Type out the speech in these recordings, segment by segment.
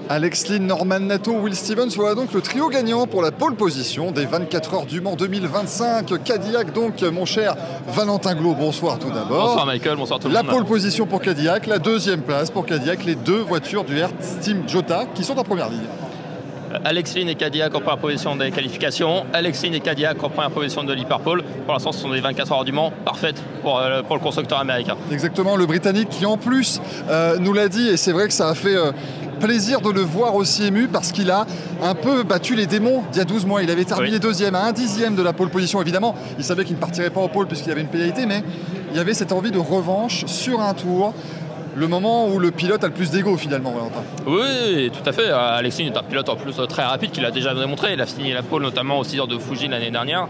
Alex Lynn, Norman Nato, Will Stevens, voilà donc le trio gagnant pour la pole position des 24 heures du Mans 2025. Cadillac donc, mon cher Valentin Glo, bonsoir tout d'abord. Bonsoir Michael, bonsoir tout le monde. La pole position pour Cadillac, la deuxième place pour Cadillac, les deux voitures du Hertz Team Jota qui sont en première ligne. Alex Lynn et Cadillac en première position des qualifications. Alex Lynn et Cadillac en première position de l'Hyperpole. Pour l'instant, ce sont des 24 heures du Mans parfaites pour le constructeur américain. Exactement, le Britannique qui en plus nous l'a dit, et c'est vrai que ça a fait plaisir de le voir aussi ému parce qu'il a un peu battu les démons d'il y a 12 mois. Il avait terminé deuxième à 1/10 de la pole position. Évidemment, il savait qu'il ne partirait pas au pole puisqu'il avait une pénalité, mais il y avait cette envie de revanche sur un tour. Le moment où le pilote a le plus d'ego finalement, Valentin. Oui, tout à fait. Alex Lynn est un pilote en plus très rapide qu'il a déjà démontré. Il a fini la pole notamment au 6 heures de Fuji l'année dernière.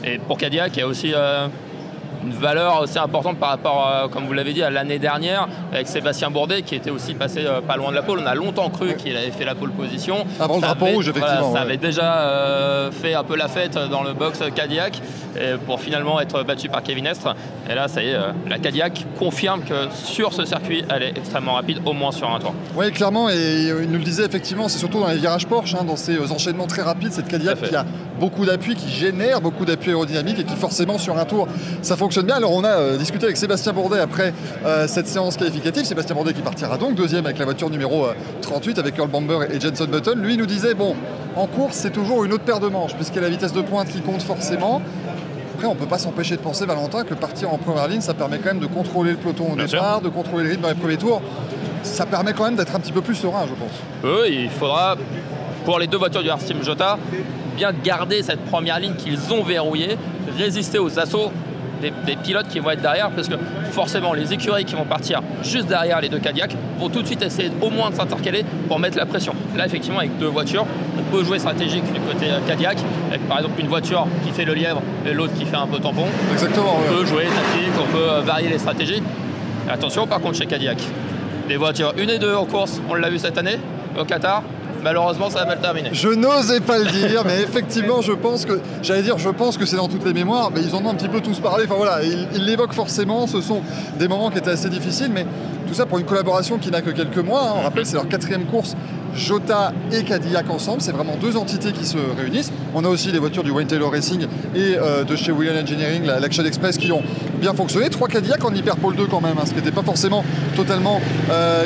Et pour Cadillac, il y a aussi une valeur assez importante par rapport, comme vous l'avez dit, à l'année dernière avec Sébastien Bourdet qui était aussi passé pas loin de la pole. On a longtemps cru qu'il avait fait la pole position. Avant le drapeau rouge, effectivement. Voilà, ça avait déjà fait un peu la fête dans le box Cadillac pour finalement être battu par Kevin Estre. Et là, ça y est, la Cadillac confirme que sur ce circuit, elle est extrêmement rapide, au moins sur un tour. Oui, clairement, et il nous le disait effectivement, c'est surtout dans les virages Porsche, dans ces enchaînements très rapides, cette Cadillac qui a beaucoup d'appui, qui génère beaucoup d'appui aérodynamique et qui forcément sur un tour, ça fonctionne bien. Alors on a discuté avec Sébastien Bourdet après cette séance qualificative. Sébastien Bourdet qui partira donc deuxième avec la voiture numéro 38 avec Earl Bamber et Jenson Button. Lui nous disait, bon, en course c'est toujours une autre paire de manches puisqu'il y a la vitesse de pointe qui compte forcément. Après, on ne peut pas s'empêcher de penser, Valentin, que partir en première ligne, ça permet quand même de contrôler le peloton au départ, de contrôler le rythme dans les premiers tours. Ça permet quand même d'être un petit peu plus serein, je pense. Oui, il faudra, pour les deux voitures du Hertz Team Jota, bien garder cette première ligne qu'ils ont verrouillée, résister aux assauts des pilotes qui vont être derrière, parce que forcément les écuries qui vont partir juste derrière les deux Cadillac vont tout de suite essayer au moins de s'intercaler pour mettre la pression. Là effectivement avec deux voitures, on peut jouer stratégique du côté Cadillac, avec par exemple une voiture qui fait le lièvre et l'autre qui fait un peu tampon. Exactement. On peut jouer tactique, on peut varier les stratégies. Et attention par contre chez Cadillac, les voitures 1 et 2 en course, on l'a vu cette année au Qatar. Malheureusement, ça va mal terminer. Je n'osais pas le dire, mais effectivement, je pense que c'est dans toutes les mémoires, mais ils en ont un petit peu tous parlé. Enfin voilà, ils l'évoquent forcément. Ce sont des moments qui étaient assez difficiles, mais tout ça pour une collaboration qui n'a que quelques mois. On rappelle, c'est leur 4e course, Jota et Cadillac ensemble. C'est vraiment deux entités qui se réunissent. On a aussi les voitures du Wayne Taylor Racing et de chez Williams Engineering, l'Action Express, qui ont bien fonctionné. 3 Cadillac en Hyperpole 2 quand même, ce qui n'était pas forcément totalement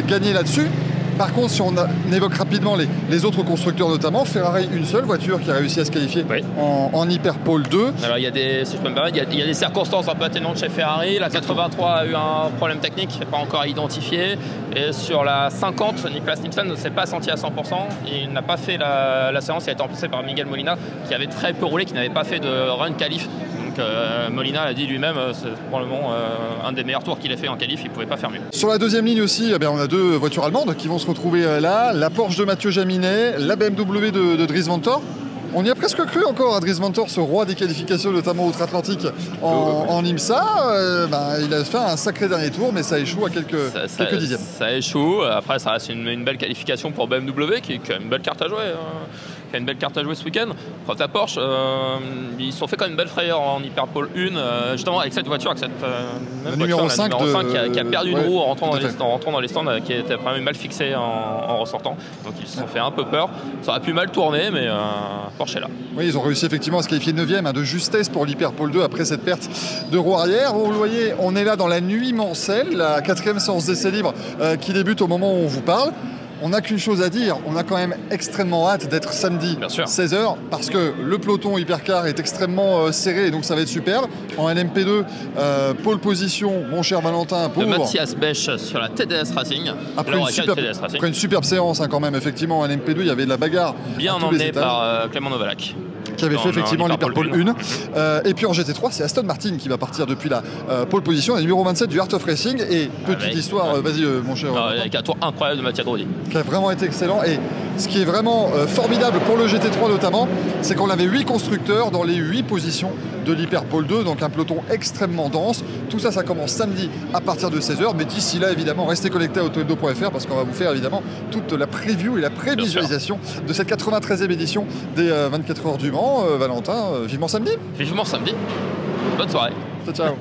gagné là-dessus. Par contre, si on évoque rapidement les autres constructeurs notamment, Ferrari, une seule voiture qui a réussi à se qualifier en Hyperpole 2. Alors il y a des, si je peux me permettre, il y a des circonstances un peu atténuantes chez Ferrari. La 83 a eu un problème technique, pas encore identifié. Et sur la 50, Niklas Nielsen ne s'est pas senti à 100%. Il n'a pas fait la séance, il a été remplacé par Miguel Molina, qui avait très peu roulé, qui n'avait pas fait de run qualif. Donc Molina a dit lui-même, c'est probablement un des meilleurs tours qu'il ait fait en qualif, il ne pouvait pas faire mieux. Sur la deuxième ligne aussi, on a deux voitures allemandes qui vont se retrouver là, la Porsche de Mathieu Jaminet, la BMW de Dries Vanthoor. On y a presque cru encore à Dries Vanthoor, ce roi des qualifications, notamment outre-Atlantique en IMSA. Il a fait un sacré dernier tour, mais ça échoue à quelques dixièmes. Ça échoue. Après, ça reste une belle qualification pour BMW, qui a une belle carte à jouer. Qui a une belle carte à jouer ce week-end. Quant à Porsche, ils se sont fait quand même une belle frayeur en Hyperpole 1, justement avec cette voiture, avec cette même numéro voiture, 5 qui a perdu une roue en rentrant dans les stands, qui était quand même mal fixée en ressortant. Donc ils se sont fait un peu peur. Ça aurait pu mal tourner, mais Porsche est là. Oui, ils ont réussi effectivement à se qualifier 9e, de justesse pour l'Hyperpole 2 après cette perte de roue arrière. Vous le voyez, on est là dans la nuit mancelle, la 4e séance d'essai libre qui débute au moment où on vous parle. On n'a qu'une chose à dire, on a quand même extrêmement hâte d'être samedi 16h parce que le peloton hypercar est extrêmement serré et donc ça va être superbe. En LMP2, pole position, mon cher Valentin, pour Mathias Bech sur la TDS Racing. Après une superbe séance quand même, effectivement, en LMP2, il y avait de la bagarre. Bien emmené par Clément Novalak. Qui avait fait effectivement l'Hyperpole 1. Et puis en GT3, c'est Aston Martin qui va partir depuis la pole position, la numéro 27 du Art of Racing. Et petite histoire, vas-y mon cher. Avec un tour incroyable de Mattia Drodi. Qui a vraiment été excellent. Et ce qui est vraiment formidable pour le GT3 notamment, c'est qu'on avait 8 constructeurs dans les 8 positions de l'Hyperpole 2, donc un peloton extrêmement dense. Tout ça, ça commence samedi à partir de 16h. Mais d'ici là, évidemment, restez connectés à autohebdo.fr parce qu'on va vous faire évidemment toute la preview et la prévisualisation de cette 93e édition des 24 heures du Mans. Valentin, vivement samedi. Vivement samedi. Bonne soirée. Ciao.